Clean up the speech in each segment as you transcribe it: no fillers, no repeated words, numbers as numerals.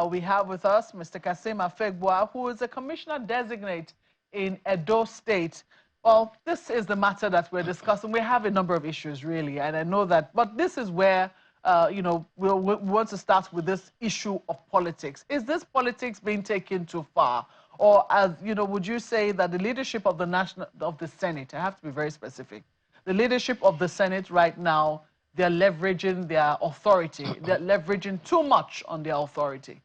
We have with us Mr. Kasim Afegbua, who is a commissioner designate in Edo State. Well, this is the matter that we're discussing. We have a number of issues, really, and I know that. But this is where, we want to start with this issue of politics. Is this politics being taken too far? Or, as would you say that the leadership of the Senate, I have to be very specific, the leadership of the Senate right now, they're leveraging their authority. They're leveraging too much on their authority.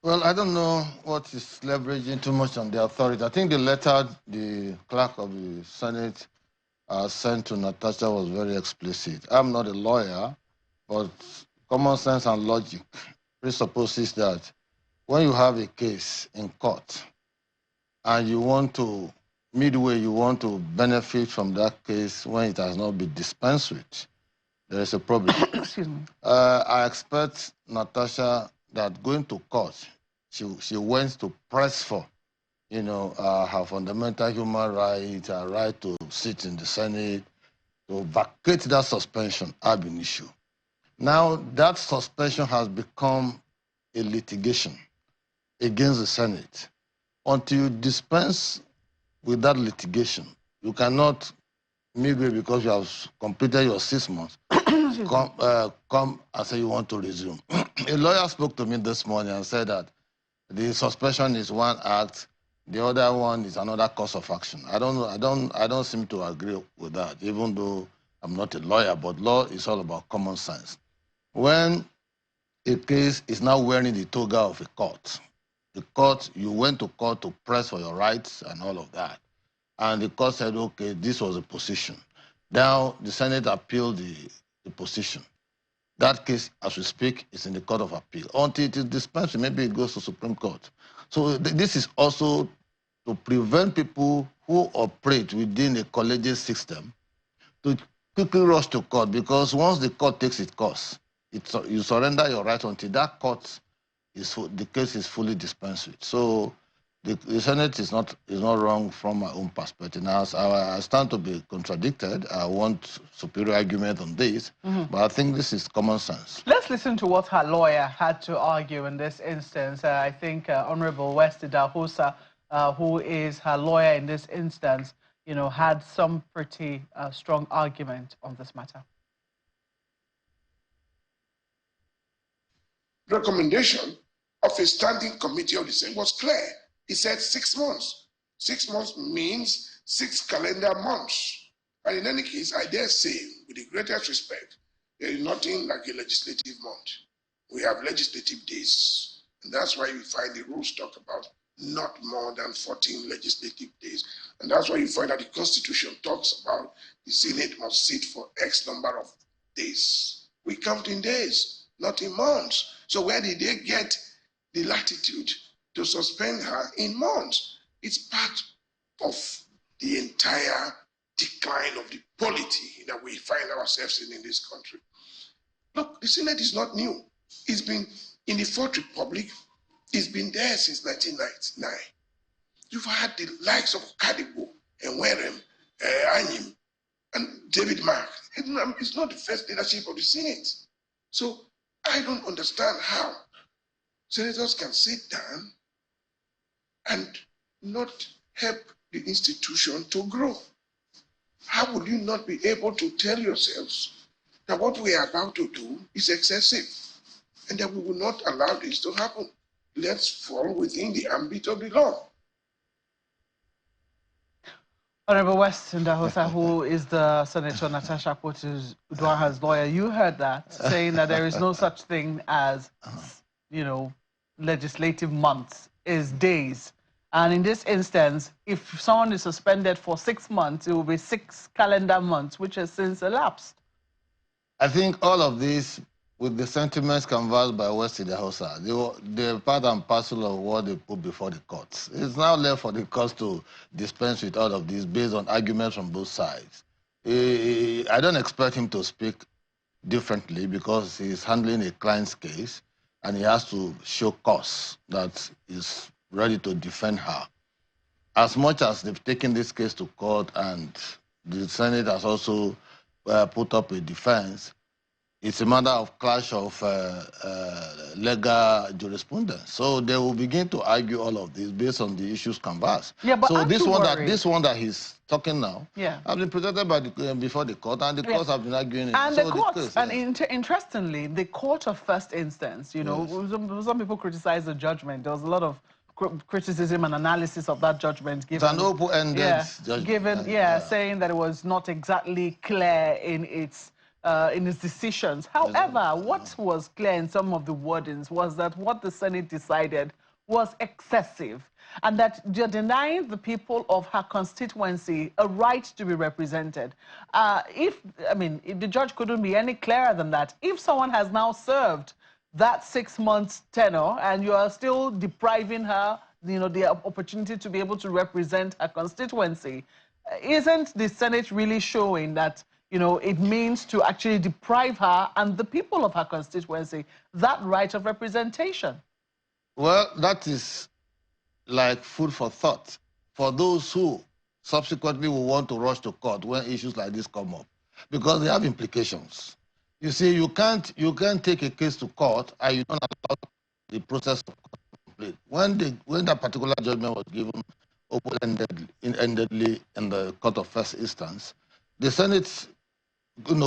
Well, I don't know what is leveraging too much on the authority. I think the letter the clerk of the Senate sent to Natasha was very explicit. I'm not a lawyer, but common sense and logic presupposes that when you have a case in court and you want to, midway, you want to benefit from that case when it has not been dispensed with, there is a problem. Excuse me. I expect Natasha that going to court, she went to press for, her fundamental human right, her right to sit in the Senate, to vacate that suspension ab initio. Now, that suspension has become a litigation against the Senate. Until you dispense with that litigation, you cannot, maybe because you have completed your 6 months, come and say you want to resume. A lawyer spoke to me this morning and said that the suspension is one act, the other one is another course of action. I don't seem to agree with that, even though I'm not a lawyer, but law is all about common sense. When a case is now wearing the toga of a court, you went to court to press for your rights and all of that, and the court said, okay, this was a position. Now the Senate appealed the position. That case, as we speak, is in the Court of Appeal. Until it is dispensed, maybe it goes to Supreme Court. So this is also to prevent people who operate within a collegiate system to quickly rush to court, because once the court takes its course, you surrender your right until that court the case is fully dispensed with. So the Senate is not wrong from my own perspective. Now, I stand to be contradicted. I want superior argument on this, but I think this is common sense. Let's listen to what her lawyer had to argue in this instance. I think Honorable West Dahosa, who is her lawyer in this instance, had some pretty strong argument on this matter. Recommendation of a standing committee of the Senate was clear. He said 6 months. 6 months means 6 calendar months. And in any case, I dare say, with the greatest respect, there is nothing like a legislative month. We have legislative days. And that's why you find the rules talk about not more than 14 legislative days. And that's why you find that the Constitution talks about the Senate must sit for X number of days. We count in days, not in months. So where did they get the latitude to suspend her in months? It's part of the entire decline of the polity that we find ourselves in this country. Look, the Senate is not new. It's been in the Fourth Republic. It's been there since 1999. You've had the likes of Kadibo and Werem, Anyim, and David Mark. It's not the first leadership of the Senate. So I don't understand how senators can sit down and not help the institution to grow. How would you not be able to tell yourselves that what we are about to do is excessive and that we will not allow this to happen? Let's fall within the ambit of the law. Honorable West Ndahosa, who is the Senator Natasha Akpoti-Uduaghan's lawyer, you heard that, saying that there is no such thing as, legislative months, is days. And in this instance, if someone is suspended for 6 months, it will be 6 calendar months, which has since elapsed. I think all of this, with the sentiments canvassed by West Ndahosa, they're part and parcel of what they put before the courts. It's now left for the courts to dispense with all of this based on arguments from both sides. I don't expect him to speak differently because he's handling a client's case and he has to show cause that is ready to defend her. As much as they've taken this case to court and the Senate has also put up a defense, it's a matter of clash of legal jurisprudence. So they will begin to argue all of this based on the issues canvassed. Yeah, but so aren't you worried? this one that he's talking now, has been presented by the, before the court, and the courts have been arguing it. And so the courts, case, and interestingly, the court of first instance, you know, some people criticize the judgment. There was a lot of criticism and analysis of that judgment given. It's an open-ended judgment. Given, saying that it was not exactly clear in its decisions. However, what was clear in some of the wordings was that what the Senate decided was excessive, and that you're denying the people of her constituency a right to be represented. If the judge couldn't be any clearer than that. If someone has now served that 6 months tenure and you are still depriving her, the opportunity to be able to represent her constituency, isn't the Senate really showing that, it means to actually deprive her and the people of her constituency that right of representation? Well, that is like food for thought for those who subsequently will want to rush to court when issues like this come up, because they have implications. You see, you can't take a case to court and you don't allow the process of court to complete. When that particular judgment was given open-endedly in the court of first instance, the Senate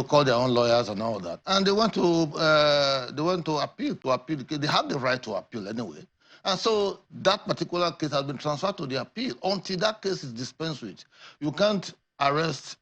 call their own lawyers and all that, and they want to appeal the case. They have the right to appeal anyway, and so that particular case has been transferred to the appeal until that case is dispensed with. You can't arrest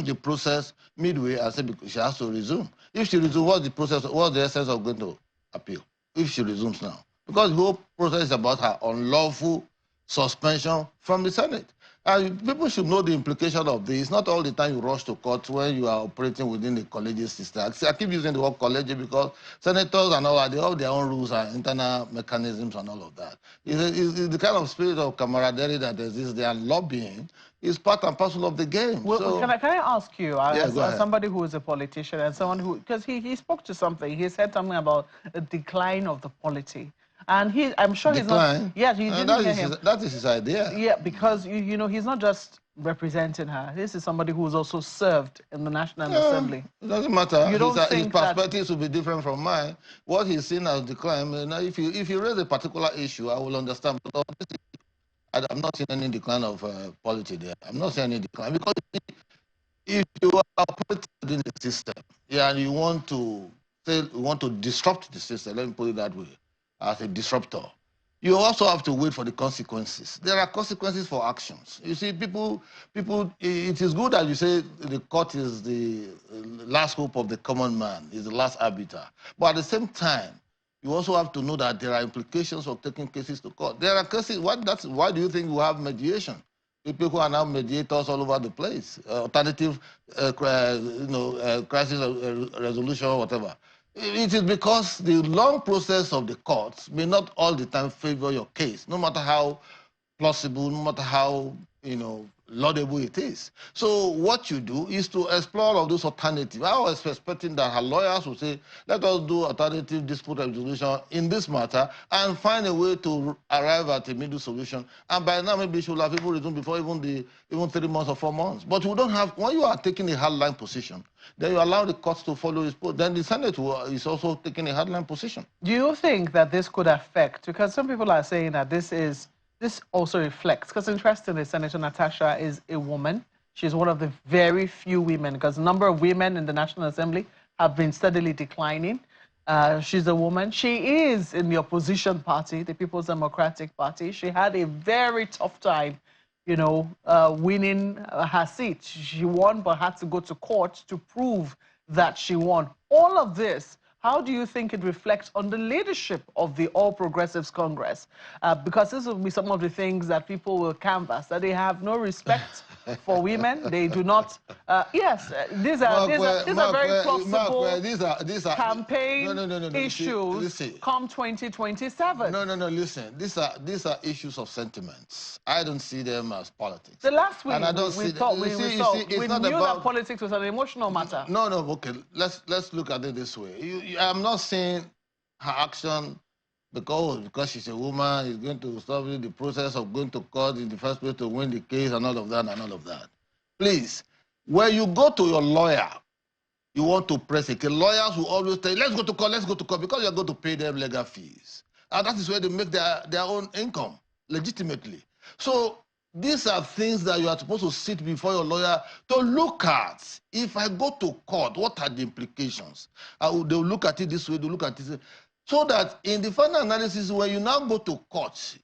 the process midway and say because she has to resume. If she resumes, what's the process? What's the essence of going to appeal if she resumes now? Because the whole process is about her unlawful suspension from the Senate. And people should know the implication of this. Not all the time you rush to court when you are operating within the collegiate system. I keep using the word collegiate because senators and all that, they have their own rules and internal mechanisms and all of that. It's the kind of spirit of camaraderie that exists there, and lobbying is part and parcel of the game. Well, so, can I ask you, as somebody who is a politician and someone who, because he spoke to something, he said something about a decline of the polity. And I'm sure decline. He's not. Yeah, you didn't hear him. That is his idea. Yeah, because he's not just representing her. This is somebody who's also served in the National Assembly. It doesn't matter. You don't think his perspectives will be different from mine. What he's seen as decline. If you raise a particular issue, I will understand. But I'm not seeing any decline of polity there. I'm not seeing any decline because if you are operating within the system, and you want to disrupt the system, let me put it that way, as a disruptor, you also have to wait for the consequences. There are consequences for actions. You see, people, it is good that you say the court is the last hope of the common man, is the last arbiter. But at the same time, you also have to know that there are implications of taking cases to court. There are cases, why do you think we have mediation? People who are now mediators all over the place, alternative crisis resolution or whatever. It is because the long process of the courts may not all the time favor your case, no matter how plausible, no matter how, laudable it is. So what you do is to explore all of those alternatives. I was expecting that her lawyers would say, let us do alternative dispute resolution in this matter and find a way to arrive at a middle solution. And by now, maybe she will have even resumed before even 3 months or 4 months. But we don't have, when you are taking a hardline position, then you allow the courts to follow its post. Then the Senate is also taking a hardline position. Do you think that this could affect, because some people are saying that this also reflects, because interestingly, Senator Natasha is a woman. She's one of the very few women, because the number of women in the National Assembly have been steadily declining. She's a woman. She is in the opposition party, the People's Democratic Party. She had a very tough time, winning her seat. She won, but had to go to court to prove that she won. All of this, how do you think it reflects on the leadership of the All Progressives Congress? Because this will be some of the things that people will canvass, that they have no respect for women. They do not. Yes, these are very plausible campaign issues come 2027. No, listen. These are issues of sentiments. I don't see them as politics. The last week, we knew that politics was an emotional matter. No, okay. Let's look at it this way. I'm not saying her action because she's a woman is going to stop the process of going to court in the first place to win the case and all of that. Please, when you go to your lawyer, you want to press a case. Lawyers will always tell you, let's go to court, because you're going to pay them legal fees. And that is where they make their own income, legitimately. So these are things that you are supposed to sit before your lawyer to look at. If I go to court, what are the implications? They'll look at it this way, they'll look at it this way. So that in the final analysis, when you now go to court,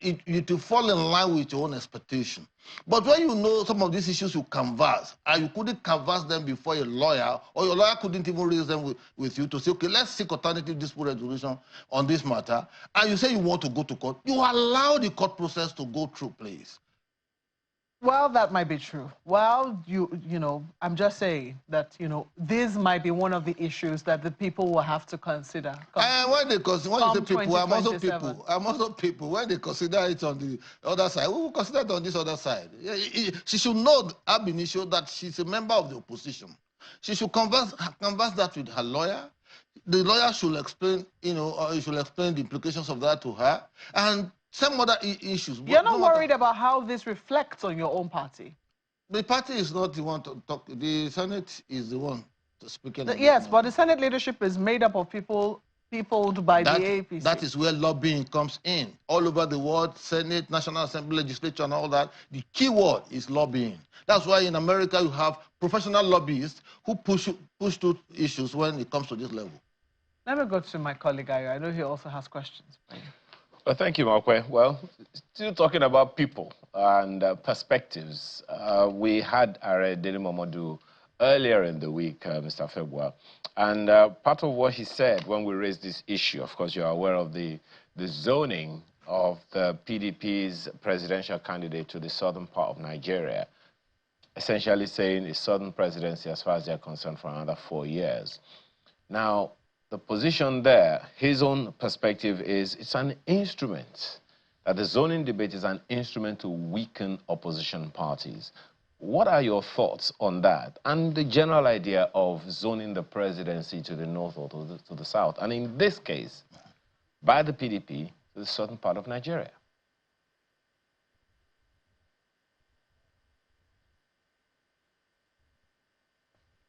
it will fall in line with your own expectation. But when you know some of these issues you canvass, and you couldn't canvass them before a lawyer, or your lawyer couldn't even raise them with you to say, okay, let's seek alternative dispute resolution on this matter, and you say you want to go to court, you allow the court process to go through, please. Well, that might be true. Well, you know, I'm just saying that, you know, this might be one of the issues that the people will have to consider. And when you say people, I'm also people. When they consider it on the other side, we will consider it on this other side. She should know, ab initio, that she's a member of the opposition. She should converse that with her lawyer. The lawyer should explain, you know, or he should explain the implications of that to her. And some other issues. You're not worried about how this reflects on your own party? The party is not the one to talk. The Senate is the one to speak. Yes, but the Senate leadership is made up of people peopled by the APC. That is where lobbying comes in. All over the world, Senate, National Assembly, legislature, and all that, the key word is lobbying. That's why in America you have professional lobbyists who push through issues when it comes to this level. Let me go to my colleague, Ayo. I know he also has questions. Well, thank you, Markwe. Well, still talking about people and perspectives, we had Dele Momodu earlier in the week, Mr. Afegbua, and part of what he said when we raised this issue, of course, you're aware of the zoning of the PDP's presidential candidate to the southern part of Nigeria, essentially saying a southern presidency as far as they're concerned for another 4 years. Now, the position there, his own perspective is it's an instrument, that the zoning debate is an instrument to weaken opposition parties. What are your thoughts on that and the general idea of zoning the presidency to the north or to the south, and in this case, by the PDP to the southern part of Nigeria?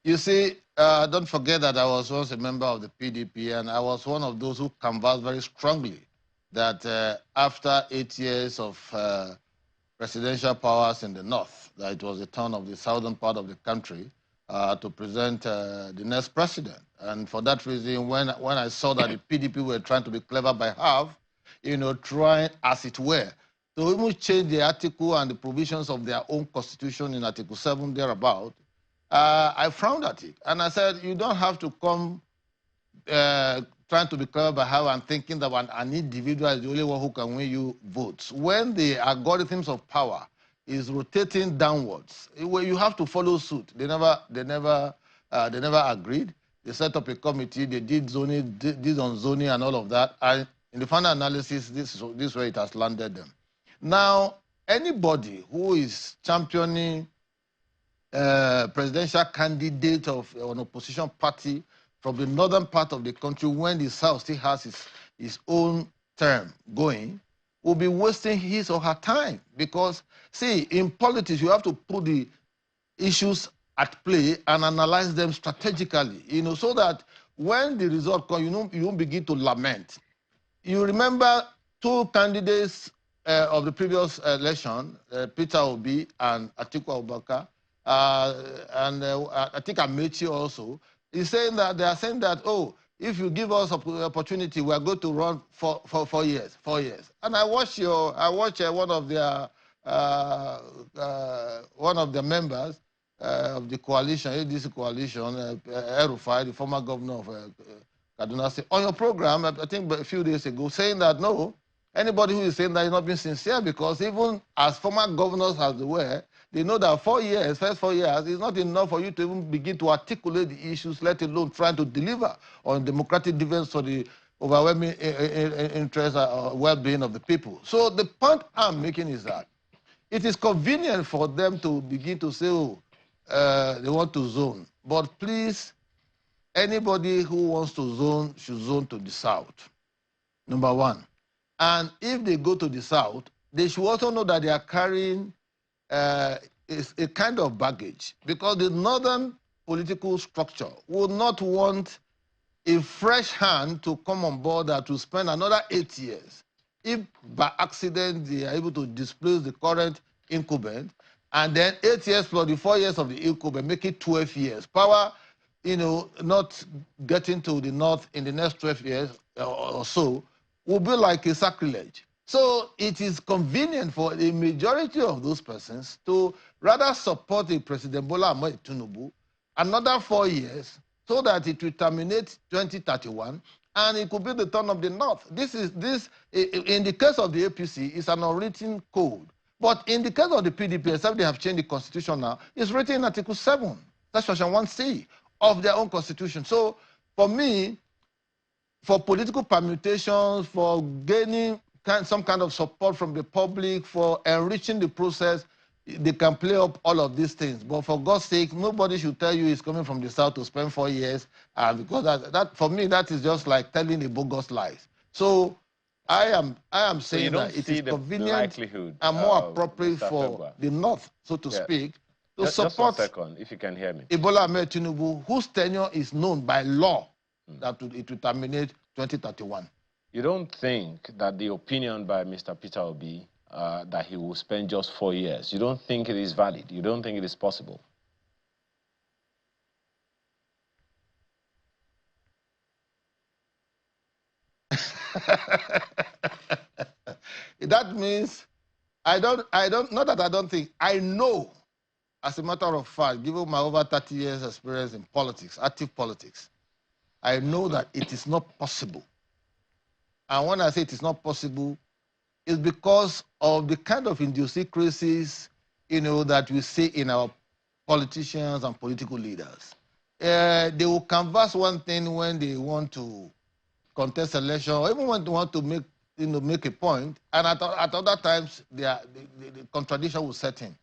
You see, don't forget that I was once a member of the PDP, and I was one of those who canvassed very strongly that after 8 years of presidential powers in the north, that it was the turn of the southern part of the country to present the next president. And for that reason, when I saw that the PDP were trying to be clever by half, you know, trying, as it were, to even change the article and the provisions of their own constitution in Article 7 thereabout, I frowned at it. And I said, you don't have to come trying to be clever by how I'm thinking that an individual is the only one who can win you votes. When the algorithms of power is rotating downwards, you have to follow suit. They never agreed. They set up a committee. They did zoning, did on zoning and all of that. And in the final analysis, this is where it has landed them. Now, anybody who is championing presidential candidate of an opposition party from the northern part of the country when the south still has his own term going will be wasting his or her time. Because, see, in politics, you have to put the issues at play and analyze them strategically, you know, so that when the result comes, you won't begin to lament. You remember two candidates of the previous election, Peter Obi and Atiku Abubakar, and I think Amechi also, is saying that they are saying that, oh, if you give us an opportunity, we are going to run for 4 years. And I watched one of the members of the coalition, ADC coalition, El-Rufai, the former governor of Kaduna State, on your program, I think a few days ago, saying that no, anybody who is saying that is not being sincere, because even as former governors as they were, they know that 4 years, first 4 years, is not enough for you to even begin to articulate the issues, let alone trying to deliver on democratic defense for the overwhelming interest or well-being of the people. So the point I'm making is that it is convenient for them to begin to say, oh, they want to zone. But please, anybody who wants to zone should zone to the south, number one. And if they go to the south, they should also know that they are carrying is a kind of baggage, because the northern political structure would not want a fresh hand to come on board that will spend another 8 years. If by accident they are able to displace the current incumbent, and then 8 years plus the 4 years of the incumbent, make it 12 years. Power, not getting to the north in the next 12 years or so will be like a sacrilege. So it is convenient for the majority of those persons to rather support the President Bola Ahmed Tinubu another 4 years so that it will terminate 2031 and it could be the turn of the North. This, in the case of the APC, is an unwritten code. But in the case of the PDP, except they have changed the constitution now, it's written in Article 7, that's Section 1C of their own constitution. So for me, for political permutations, for gaining some kind of support from the public, for enriching the process, they can play up all of these things. But for God's sake, nobody should tell you he's coming from the South to spend 4 years. Because that for me, that is just like telling a bogus lies. So I am saying that it is convenient and more appropriate for the North, so to speak, to support just 1 second, if you can hear me. Bola Ahmed Tinubu, whose tenure is known by law that it will terminate 2031. You don't think that the opinion by Mr. Peter Obi that he will spend just 4 years, you don't think it is valid? You don't think it is possible? That means not that I don't think, I know, as a matter of fact, given my over 30 years experience in politics, active politics, I know that it is not possible. And when I say it is not possible, it's because of the kind of idiosyncrasies, that we see in our politicians and political leaders. They will canvass one thing when they want to contest election, or even when they want to make a point, and at other times, the contradiction will set in.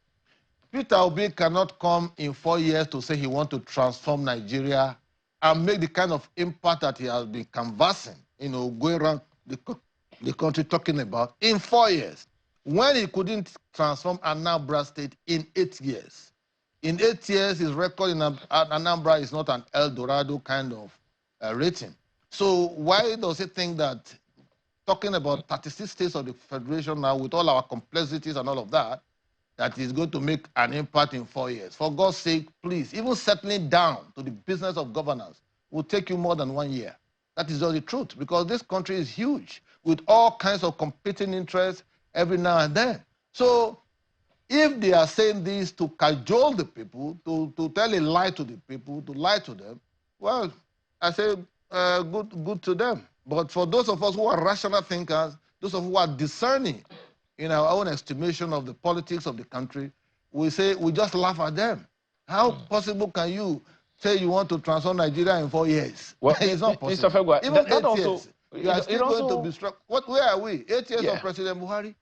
Peter Obi cannot come in 4 years to say he wants to transform Nigeria and make the kind of impact that he has been canvassing, going around the country talking about in 4 years, when he couldn't transform Anambra State in 8 years. In 8 years, his record in Anambra is not an El Dorado kind of rating. So why does he think that talking about 36 states of the Federation now with all our complexities and all of that, that is going to make an impact in 4 years? For God's sake, please, even settling down to the business of governance will take you more than 1 year. That is just the truth, because this country is huge with all kinds of competing interests every now and then. So if they are saying this to cajole the people, to tell a lie to the people, to lie to them, well, I say good to them. But for those of us who are rational thinkers, those of us who are discerning in our own estimation of the politics of the country, we just laugh at them. How possible can you say you want to transform Nigeria in 4 years? Well, it's not possible. Mr. Afegbua, even that 8 years, you are still going to be struck. Where are we? 8 years of President Buhari?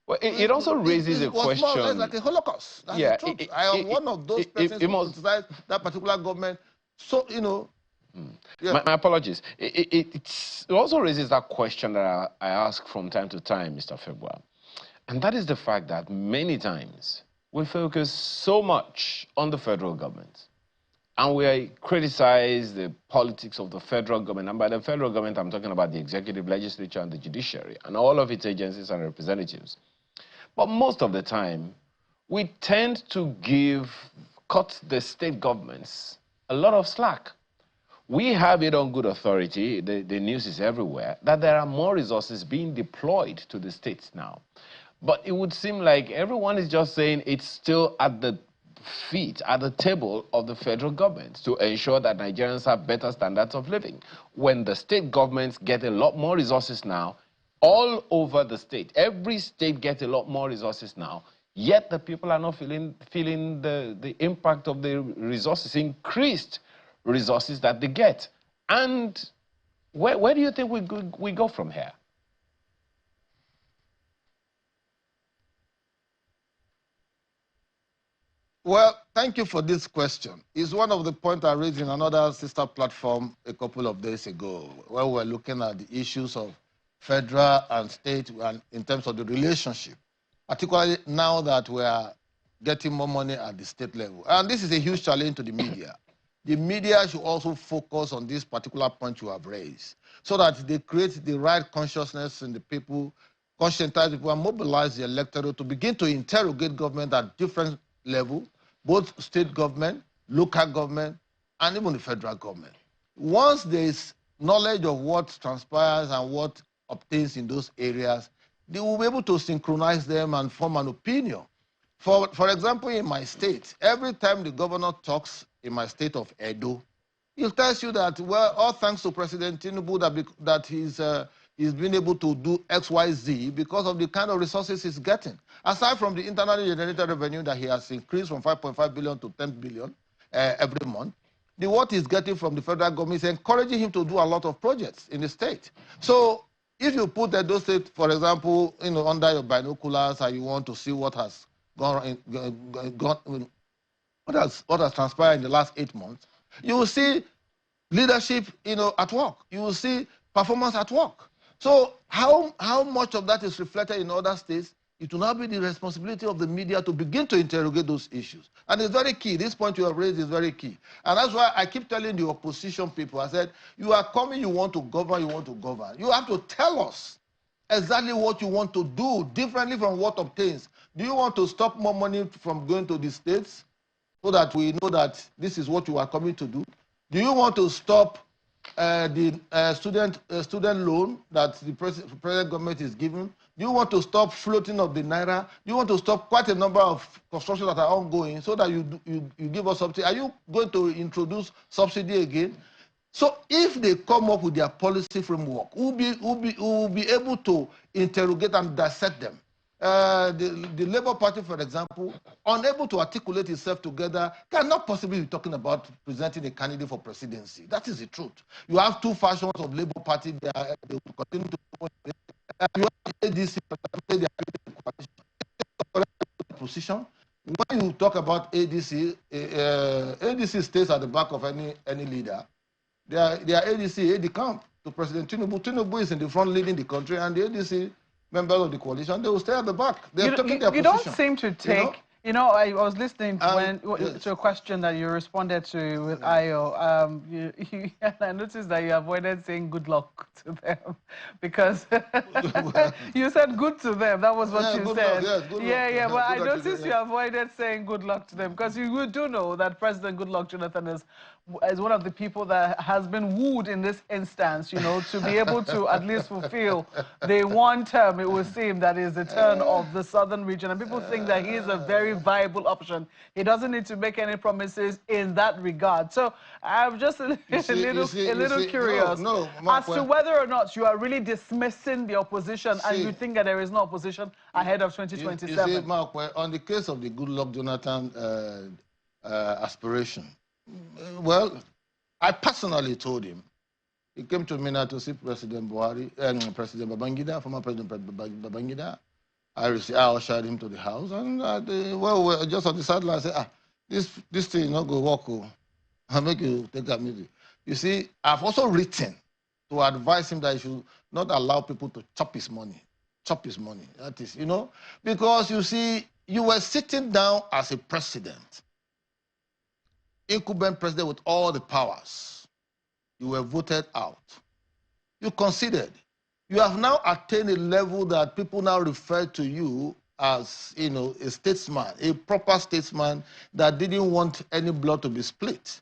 Well, it also raises a question. More or less like a Holocaust. That's the truth. I am one of those persons who criticize that particular government. So, My apologies. It also raises that question that I ask from time to time, Mr. Afegbua. And that is the fact that many times we focus so much on the federal government. And we criticize the politics of the federal government. And by the federal government, I'm talking about the executive, legislature, and the judiciary, and all of its agencies and representatives. But most of the time, we tend to cut the state governments a lot of slack. We have it on good authority, the news is everywhere, that there are more resources being deployed to the states now. But it would seem like everyone is just saying it's still at the feet, at the table of the federal government to ensure that Nigerians have better standards of living. When the state governments get a lot more resources now, all over the state, every state gets a lot more resources now, yet the people are not feeling the impact of the resources, increased resources that they get. And where do you think we go from here? Well, thank you for this question. It's one of the points I raised in another sister platform a couple of days ago, where we were looking at the issues of federal and state and in terms of the relationship, particularly now that we are getting more money at the state level. And this is a huge challenge to the media. the media should also focus on this particular point you have raised, so that they create the right consciousness in the people, conscientize people, and mobilize the electorate to begin to interrogate government at different levels, both state government, local government, and even the federal government. Once there is knowledge of what transpires and what obtains in those areas, they will be able to synchronize them and form an opinion. For example, in my state, every time the governor talks in my state of Edo, he tells you that, well, all thanks to President Tinubu that he's been able to do X, Y, Z because of the kind of resources he's getting. Aside from the internally generated revenue that he has increased from 5.5 billion to 10 billion every month, what he's getting from the federal government is encouraging him to do a lot of projects in the state. So if you put Edo State, for example, under your binoculars and you want to see what has what has transpired in the last 8 months, you will see leadership, at work. You will see performance at work. So how much of that is reflected in other states? It will now be the responsibility of the media to begin to interrogate those issues. And it's very key. This point you have raised is very key. And that's why I keep telling the opposition people, I said, you are coming, you want to govern, you want to govern. You have to tell us exactly what you want to do differently from what obtains. Do you want to stop more money from going to the states so that we know that this is what you are coming to do? Do you want to stop the student loan that the present government is giving? Do you want to stop floating of the naira? Do you want to stop quite a number of constructions that are ongoing so that you give us subsidy? Are you going to introduce subsidy again? So if they come up with their policy framework, we'll be able to interrogate and dissect them. The Labour Party, for example, unable to articulate itself together, cannot possibly be talking about presenting a candidate for presidency. That is the truth. You have two factions of Labour Party. They will continue to. You have ADC, they are position. When you talk about ADC, ADC stays at the back of any leader. They are ADC, AD camp to President Tinubu. Tinubu is in the front leading the country, and the ADC members of the coalition, they will stay at the back. They're taking their position. You don't seem to take... I was listening to a question that you responded to with Ayo. I noticed that you avoided saying good luck to them because you said good to them. That was what you said. But I noticed you avoided saying good luck to them because you do know that President Goodluck Jonathan is one of the people that has been wooed in this instance, to be able to at least fulfill the one term, it would seem, that is the turn of the southern region. And people think that he is a very viable option. He doesn't need to make any promises in that regard. So I'm just a little curious as to whether or not you are really dismissing the opposition and you think that there is no opposition ahead of 2027. You see, Mark, on the case of the Goodluck Jonathan aspiration, well, I personally told him, he came to me now to see President Buhari and President Babangida, former President Babangida. I ushered him to the house, and just on the sideline, I said, this thing not go work. I'll make you take that meeting. You see, I've also written to advise him that he should not allow people to chop his money. That is, because you see, you were sitting down as a president, incumbent president with all the powers. You were voted out. You conceded. You have now attained a level that people now refer to you as, a statesman, a proper statesman that didn't want any blood to be split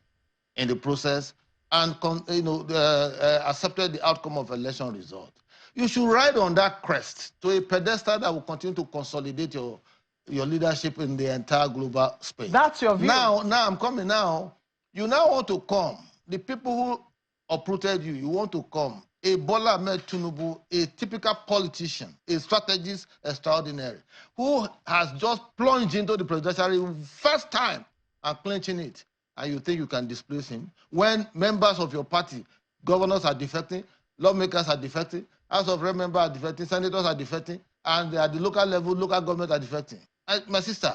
in the process and, accepted the outcome of election result. You should ride on that crest to a pedestal that will continue to consolidate your leadership in the entire global space. That's your view. Now I'm coming now. You now want to come. The people who uprooted you, you want to come. A Bola Ahmed Tinubu, a typical politician, a strategist extraordinary, who has just plunged into the presidential first time and clinching it. And you think you can displace him? When members of your party, governors are defecting, lawmakers are defecting, House of Rep members are defecting, senators are defecting, and at the local level, local government are defecting. My sister,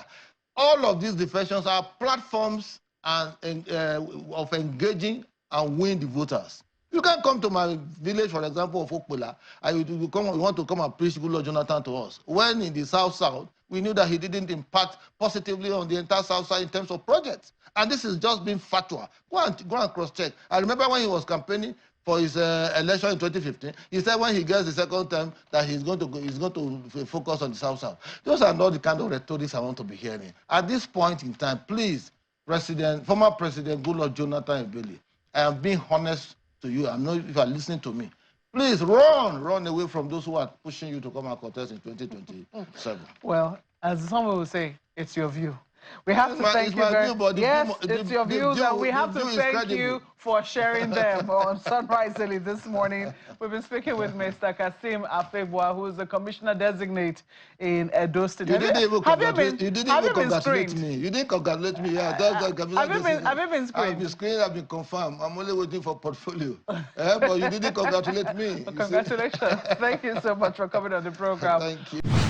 all of these defections are platforms of engaging and win the voters. You can't come to my village, for example, of Afegbua, and you want to come and preach Goodluck Jonathan to us. When in the South, we knew that he didn't impact positively on the entire South Side in terms of projects. And this is just being factual. Go and cross-check. I remember when he was campaigning for his election in 2015, he said when he gets the second term that he's going to focus on the South South. Those are not the kind of rhetorics I want to be hearing. At this point in time, please, former President Goodluck Jonathan Ebele, I am being honest to you. I know if you are listening to me. Please run away from those who are pushing you to come and contest in 2027. Well, as someone will say, it's your view. We have to thank you very much. Yes, it's your views, and we have to thank you for sharing them on Sunrise Daily this morning. We've been speaking with Mr. Kasim Afegbua, who is the commissioner designate in Edo State. You didn't even congratulate me. You didn't congratulate me. Yeah, have you been screened? I've been screened, I've been confirmed. I'm only waiting for portfolio. But you didn't congratulate me. Congratulations. Thank you so much for coming on the program. Thank you.